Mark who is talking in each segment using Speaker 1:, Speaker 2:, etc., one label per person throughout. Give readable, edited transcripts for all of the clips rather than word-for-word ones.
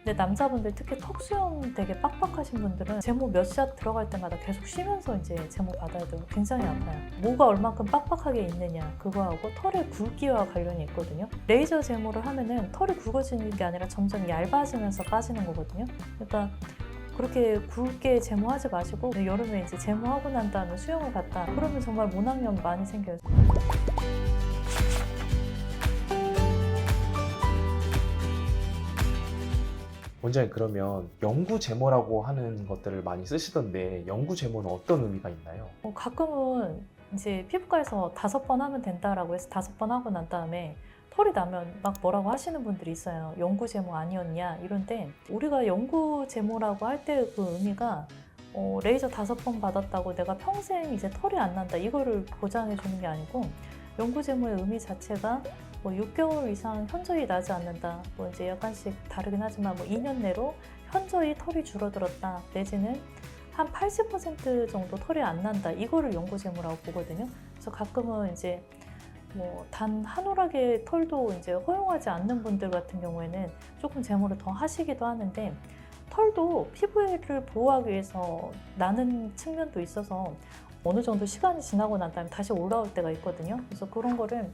Speaker 1: 근데 남자분들 특히 턱 수염 되게 빡빡하신 분들은 제모 몇 샷 들어갈 때마다 계속 쉬면서 이제 제모 받아야 되고 굉장히 아파요. 뭐가 얼만큼 빡빡하게 있느냐 그거하고 털의 굵기와 관련이 있거든요. 레이저 제모를 하면은 털이 굵어지는 게 아니라 점점 얇아지면서 빠지는 거거든요. 그러니까 그렇게 굵게 제모하지 마시고 여름에 이제 제모하고 난 다음에 수영을 갔다 그러면 정말 모낭염 많이 생겨요.
Speaker 2: 원장님, 그러면 영구 제모라고 하는 것들을 많이 쓰시던데 영구 제모는 어떤 의미가 있나요?
Speaker 1: 가끔은 이제 피부과에서 5번 하면 된다라고 해서 5번 하고 난 다음에 털이 나면 막 뭐라고 하시는 분들이 있어요. 영구 제모 아니었냐 이런데 우리가 영구 제모라고 할 때 그 의미가 레이저 5번 받았다고 내가 평생 이제 털이 안 난다 이거를 보장해 주는 게 아니고 영구 제모의 의미 자체가 뭐 6개월 이상 현저히 나지 않는다. 뭐 이제 약간씩 다르긴 하지만 뭐 2년 내로 현저히 털이 줄어들었다. 내지는 한 80% 정도 털이 안 난다. 이거를 영구 제모라고 보거든요. 그래서 가끔은 이제 뭐 단 한 올하게 털도 이제 허용하지 않는 분들 같은 경우에는 조금 제모를 더 하시기도 하는데 털도 피부를 보호하기 위해서 나는 측면도 있어서 어느 정도 시간이 지나고 난 다음에 다시 올라올 때가 있거든요. 그래서 그런 거를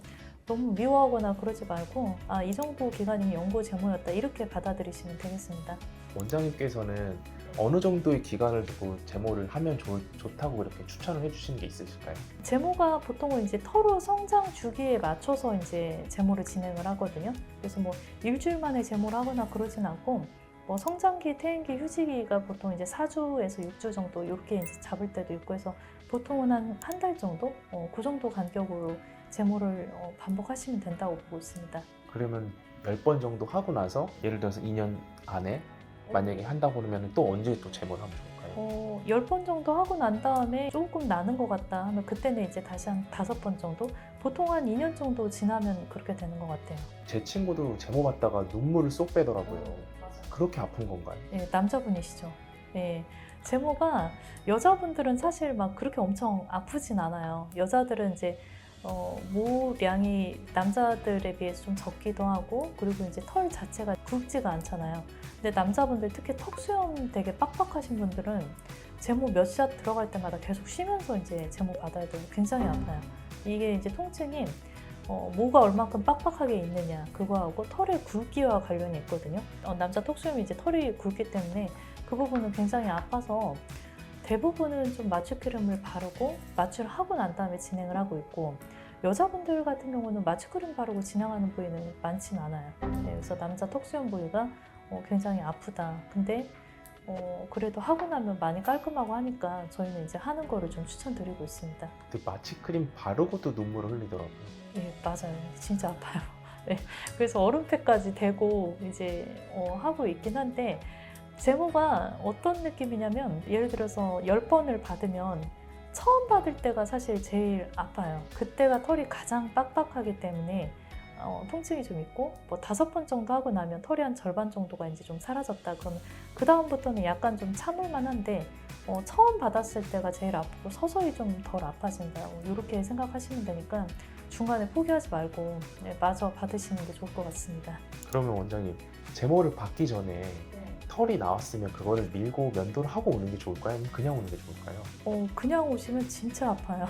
Speaker 1: 너무 미워하거나 그러지 말고 이 정도 기간이면 영구 제모였다 이렇게 받아들이시면 되겠습니다.
Speaker 2: 원장님께서는 어느 정도의 기간을 두고 제모를 하면 좋다고 이렇게 추천을 해주시는 게 있으실까요?
Speaker 1: 제모가 보통은 이제 털의 성장 주기에 맞춰서 이제 제모를 진행을 하거든요. 그래서 뭐 일주일 만에 제모를 하거나 그러진 않고 뭐 성장기, 퇴행기, 휴지기가 보통 이제 4주에서 6주 정도 이렇게 이제 잡을 때도 있고 해서 보통은 한 달 정도? 그 정도 간격으로 제모를 반복하시면 된다고 보고 있습니다.
Speaker 2: 그러면 10번 정도 하고 나서 예를 들어서 2년 안에 만약에 한다고 그러면 또 언제 또 제모를 하면 좋을까요?
Speaker 1: 10번 정도 하고 난 다음에 조금 나는 것 같다 하면 그때는 이제 다시 한 5번 정도? 보통 한 2년 정도 지나면 그렇게 되는 것 같아요.
Speaker 2: 제 친구도 제모 받다가 눈물을 쏙 빼더라고요. 그렇게 아픈 건가요?
Speaker 1: 네, 남자분이시죠. 네, 제모가 여자분들은 사실 막 그렇게 엄청 아프진 않아요. 여자들은 이제 모량이 남자들에 비해서 좀 적기도 하고 그리고 이제 털 자체가 굵지가 않잖아요. 근데 남자분들 특히 턱 수염 되게 빡빡하신 분들은 제모 몇 샷 들어갈 때마다 계속 쉬면서 이제 제모 받아야 되고 굉장히 아파요. 이게 이제 통증이 뭐가 얼만큼 빡빡하게 있느냐 그거하고 털의 굵기와 관련이 있거든요. 남자 턱 수염이 이제 털이 굵기 때문에 그 부분은 굉장히 아파서 대부분은 좀 마취크림을 바르고 마취를 하고 난 다음에 진행을 하고 있고 여자분들 같은 경우는 마취크림 바르고 진행하는 부위는 많진 않아요. 네, 그래서 남자 턱수염 부위가 굉장히 아프다. 근데 그래도 하고 나면 많이 깔끔하고 하니까 저희는 이제 하는 거를 좀 추천드리고 있습니다.
Speaker 2: 근데 마취크림 바르고도 눈물을 흘리더라고요.
Speaker 1: 네, 맞아요. 진짜 아파요. 네, 그래서 얼음팩까지 대고 이제 하고 있긴 한데 제모가 어떤 느낌이냐면 예를 들어서 10번을 받으면 처음 받을 때가 사실 제일 아파요. 그때가 털이 가장 빡빡하기 때문에 통증이 좀 있고 뭐 5번 정도 하고 나면 털이 한 절반 정도가 이제 좀 사라졌다 그러면 그 다음부터는 약간 좀 참을만 한데 처음 받았을 때가 제일 아프고 서서히 좀 덜 아파진다 이렇게 생각하시면 되니까 중간에 포기하지 말고 마저 받으시는 게 좋을 것 같습니다.
Speaker 2: 그러면 원장님, 제모를 받기 전에 털이 나왔으면 그거를 밀고 면도를 하고 오는 게 좋을까요? 아니면 그냥 오는 게 좋을까요?
Speaker 1: 그냥 오시면 진짜 아파요.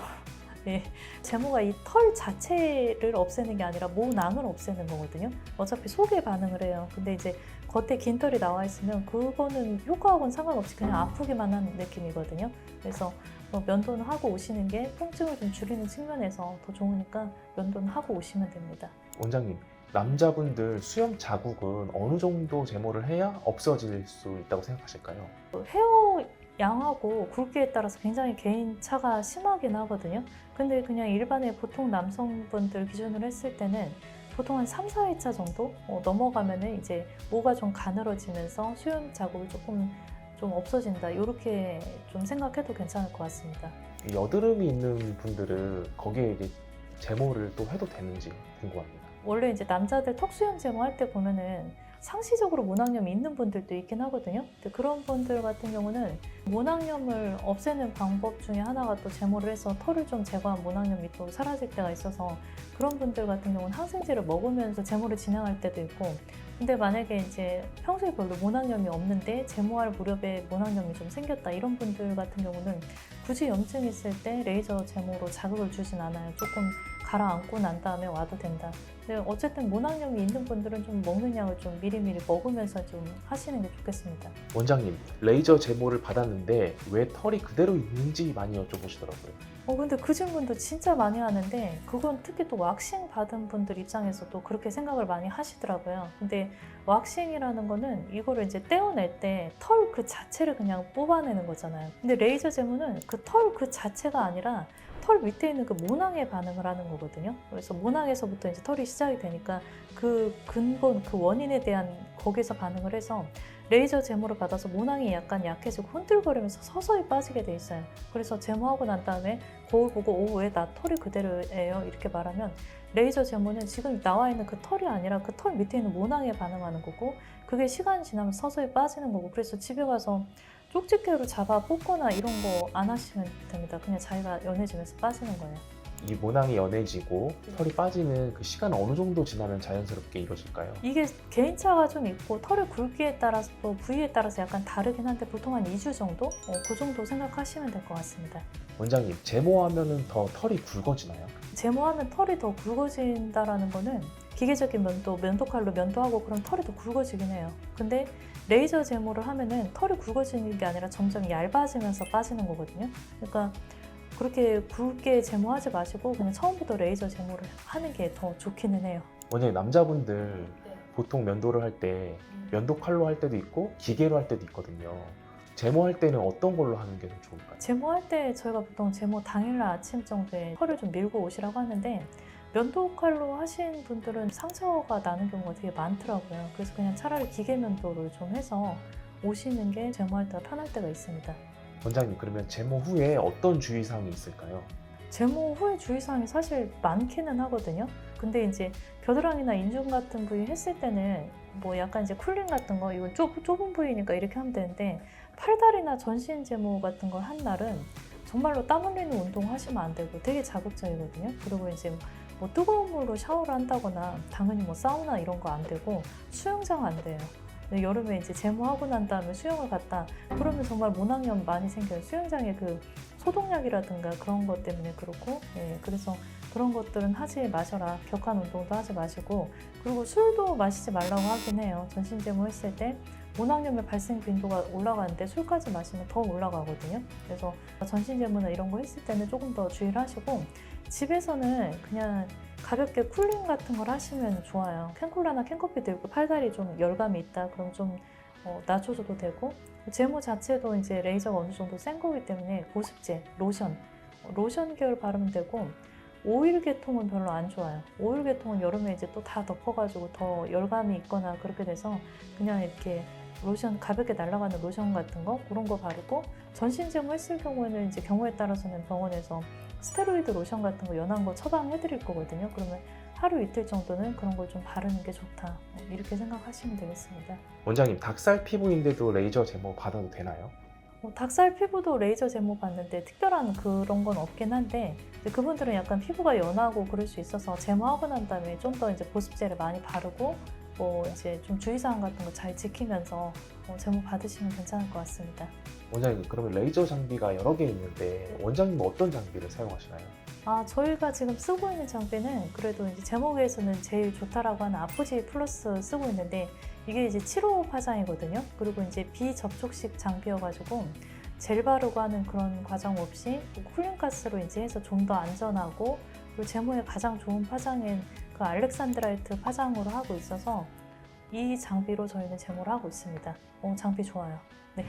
Speaker 1: 네, 제모가 이 털 자체를 없애는 게 아니라 모낭을 없애는 거거든요. 어차피 속에 반응을 해요. 근데 이제 겉에 긴 털이 나와 있으면 그거는 효과하고는 상관없이 그냥 아프기만 한 느낌이거든요. 그래서 면도는 하고 오시는 게 통증을 좀 줄이는 측면에서 더 좋으니까 면도는 하고 오시면 됩니다.
Speaker 2: 원장님, 남자분들 수염 자국은 어느 정도 제모를 해야 없어질 수 있다고 생각하실까요?
Speaker 1: 헤어 양하고 굵기에 따라서 굉장히 개인차가 심하긴 하거든요. 근데 그냥 일반의 보통 남성분들 기준으로 했을 때는 보통 한 3, 4회차 정도 넘어가면은 이제 모가 좀 가늘어지면서 수염 자국이 조금 좀 없어진다. 이렇게 좀 생각해도 괜찮을 것 같습니다.
Speaker 2: 여드름이 있는 분들은 거기에 이제 제모를 또 해도 되는지 궁금합니다.
Speaker 1: 원래 이제 남자들 턱수염 제모 할 때 보면은 상시적으로 모낭염이 있는 분들도 있긴 하거든요. 근데 그런 분들 같은 경우는 모낭염을 없애는 방법 중에 하나가 또 제모를 해서 털을 좀 제거한 모낭염이 또 사라질 때가 있어서 그런 분들 같은 경우는 항생제를 먹으면서 제모를 진행할 때도 있고 근데 만약에 이제 평소에 별로 모낭염이 없는데 제모할 무렵에 모낭염이 좀 생겼다 이런 분들 같은 경우는 굳이 염증이 있을 때 레이저 제모로 자극을 주진 않아요. 조금 가라앉고 난 다음에 와도 된다. 근데 어쨌든 모낭염이 있는 분들은 좀 먹는 약을 좀 미리미리 먹으면서 좀 하시는 게 좋겠습니다.
Speaker 2: 원장님, 레이저 제모를 받았는데 왜 털이 그대로 있는지 많이 여쭤보시더라고요.
Speaker 1: 근데 그 질문도 진짜 많이 하는데 그건 특히 또 왁싱 받은 분들 입장에서도 그렇게 생각을 많이 하시더라고요. 근데 왁싱이라는 거는 이거를 이제 떼어낼 때 털 그 자체를 그냥 뽑아내는 거잖아요. 근데 레이저 제모는 그 털 그 자체가 아니라 털 밑에 있는 그 모낭에 반응을 하는 거거든요. 그래서 모낭에서부터 이제 털이 시작이 되니까 그 근본, 그 원인에 대한 거기서 반응을 해서 레이저 제모를 받아서 모낭이 약간 약해지고 흔들거리면서 서서히 빠지게 돼 있어요. 그래서 제모하고 난 다음에 거울 보고 왜 나 털이 그대로예요? 이렇게 말하면 레이저 제모는 지금 나와 있는 그 털이 아니라 그 털 밑에 있는 모낭에 반응하는 거고 그게 시간이 지나면 서서히 빠지는 거고 그래서 집에 가서 쪽집게로 잡아 뽑거나 이런 거 안 하시면 됩니다. 그냥 자기가 연해지면서 빠지는 거예요.
Speaker 2: 이 모낭이 연해지고 털이 빠지는 그 시간 어느 정도 지나면 자연스럽게 이루어질까요?
Speaker 1: 이게 개인차가 좀 있고 털의 굵기에 따라서 또 부위에 따라서 약간 다르긴 한데 보통 한 2주 정도? 그 정도 생각하시면 될 것 같습니다.
Speaker 2: 원장님, 제모하면 더 털이 굵어지나요?
Speaker 1: 제모하면 털이 더 굵어진다라는 거는 기계적인 면도칼로 면도하고 그럼 털이 더 굵어지긴 해요. 근데 레이저 제모를 하면은 털이 굵어지는 게 아니라 점점 얇아지면서 빠지는 거거든요. 그러니까 그렇게 굵게 제모하지 마시고 그냥 처음부터 레이저 제모를 하는 게 더 좋기는 해요.
Speaker 2: 원장님, 남자분들 보통 면도를 할 때 면도 칼로 할 때도 있고 기계로 할 때도 있거든요. 제모할 때는 어떤 걸로 하는 게 더 좋을까요?
Speaker 1: 제모할 때 저희가 보통 제모 당일날 아침 정도에 털을 좀 밀고 오시라고 하는데 면도 칼로 하신 분들은 상처가 나는 경우가 되게 많더라고요. 그래서 그냥 차라리 기계 면도를 좀 해서 오시는 게 제모할 때가 편할 때가 있습니다.
Speaker 2: 원장님, 그러면 제모 후에 어떤 주의사항이 있을까요?
Speaker 1: 제모 후에 주의사항이 사실 많기는 하거든요. 근데 이제 겨드랑이나 인중 같은 부위 했을 때는 뭐 약간 이제 쿨링 같은 거 이건 좁은 부위니까 이렇게 하면 되는데 팔다리나 전신 제모 같은 걸 한 날은 정말로 땀 흘리는 운동 하시면 안 되고 되게 자극적이거든요. 그리고 이제 뭐 뜨거운 물로 샤워를 한다거나 당연히 뭐 사우나 이런 거 안 되고 수영장 안 돼요. 여름에 이제 제모하고 난 다음에 수영을 갔다 그러면 정말 모낭염 많이 생겨요. 수영장에 그 소독약이라든가 그런 것 때문에 그렇고 그래서 그런 것들은 하지 마셔라. 격한 운동도 하지 마시고 그리고 술도 마시지 말라고 하긴 해요. 전신 제모 했을 때 모낭염의 발생 빈도가 올라가는데 술까지 마시면 더 올라가거든요. 그래서 전신 제모나 이런 거 했을 때는 조금 더 주의를 하시고 집에서는 그냥 가볍게 쿨링 같은 걸 하시면 좋아요. 캔콜라나 캔커피 들고 팔다리 좀 열감이 있다. 그럼 좀 낮춰줘도 되고 제모 자체도 이제 레이저가 어느 정도 센 거기 때문에 보습제, 로션 계열 바르면 되고 오일 계통은 별로 안 좋아요. 오일 계통은 여름에 이제 또 다 덮어가지고 더 열감이 있거나 그렇게 돼서 그냥 이렇게 로션 가볍게 날아가는 로션 같은 거 그런 거 바르고 전신 제모 했을 경우에는 이제 경우에 따라서는 병원에서 스테로이드 로션 같은 거 연한 거 처방해 드릴 거거든요. 그러면 하루 이틀 정도는 그런 걸 좀 바르는 게 좋다. 이렇게 생각하시면 되겠습니다.
Speaker 2: 원장님, 닭살 피부인데도 레이저 제모 받아도 되나요?
Speaker 1: 닭살 피부도 레이저 제모 받는데 특별한 그런 건 없긴 한데 그분들은 약간 피부가 연하고 그럴 수 있어서 제모하고 난 다음에 좀 더 이제 보습제를 많이 바르고 뭐 이제 좀 주의사항 같은 거 잘 지키면서 제모 받으시면 괜찮을 것 같습니다.
Speaker 2: 원장님, 그러면 레이저 장비가 여러 개 있는데 원장님은 어떤 장비를 사용하시나요?
Speaker 1: 저희가 지금 쓰고 있는 장비는 그래도 이제 제모계에서는 제일 좋다라고 하는 아프지 플러스 쓰고 있는데 이게 이제 7호 파장이거든요. 그리고 이제 비접촉식 장비여가지고 젤 바르고 하는 그런 과정 없이 쿨링 가스로 이제 해서 좀 더 안전하고 그리고 제모에 가장 좋은 파장인 그 알렉산드라이트 파장으로 하고 있어서 이 장비로 저희는 제모를 하고 있습니다. 장비 좋아요. 네.